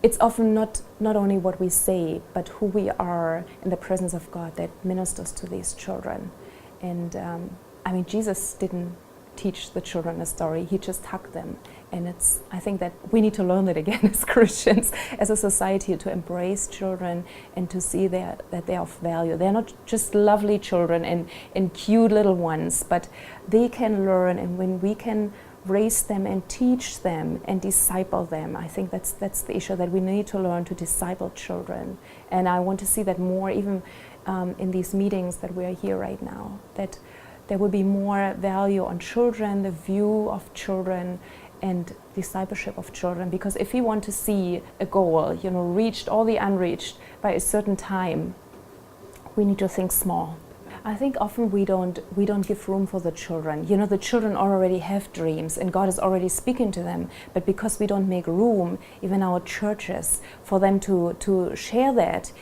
it's often not only what we say, but who we are in the presence of God that ministers to these children. And I mean, Jesus didn't teach the children a story, he just hugged them. And I think that we need to learn it again as Christians, as a society, to embrace children and to see that they're of value. They're not just lovely children and cute little ones, but they can learn, and when we can raise them and teach them and disciple them, I think that's the issue, that we need to learn to disciple children. And I want to see that more, even in these meetings that we are here right now, that there will be more value on children, the view of children, and discipleship of children. Because if we want to see a goal, reached, all the unreached by a certain time, we need to think small. I think often we don't give room for the children. The children already have dreams and God is already speaking to them, but because we don't make room, even our churches, for them to share that,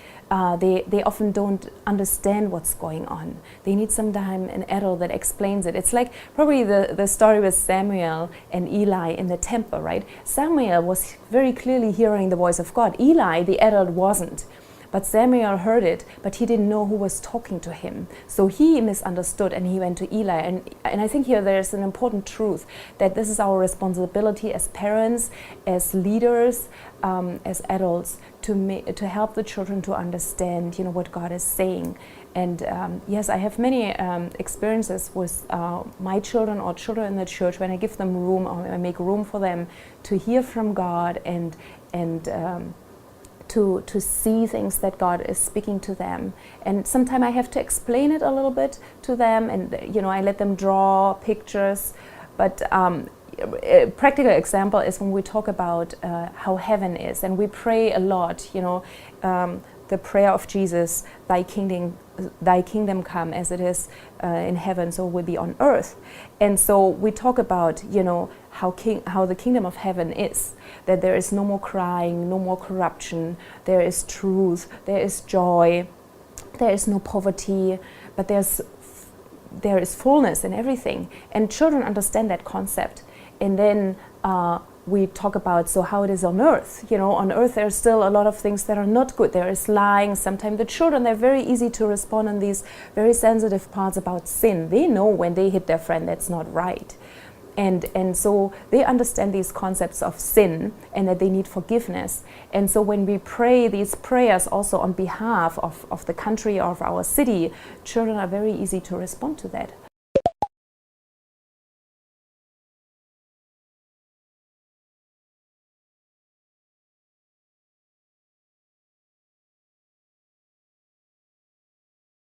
they often don't understand what's going on. They need sometime an adult that explains it. It's like probably the story with Samuel and Eli in the temple, right? Samuel was very clearly hearing the voice of God. Eli, the adult, wasn't. But Samuel heard it, but he didn't know who was talking to him. So he misunderstood and he went to Eli. And I think here there's an important truth, that this is our responsibility as parents, as leaders, as adults, to help the children to understand, what God is saying. And yes, I have many experiences with my children or children in the church when I give them room, or I make room for them to hear from God and to see things that God is speaking to them. And sometimes I have to explain it a little bit to them, and I let them draw pictures. But a practical example is when we talk about how heaven is, and we pray a lot, the prayer of Jesus, thy kingdom come as it is in heaven, so it will be on earth. And so we talk about, how the kingdom of heaven is, that there is no more crying, no more corruption, there is truth, there is joy, there is no poverty, but there is fullness in everything. And children understand that concept. And then we talk about how it is on earth. On earth there's still a lot of things that are not good. There is lying. Sometimes the children, they're very easy to respond on these very sensitive parts about sin. They know when they hit their friend that's not right. And so they understand these concepts of sin and that they need forgiveness. And so when we pray these prayers also on behalf of the country or of our city, children are very easy to respond to that.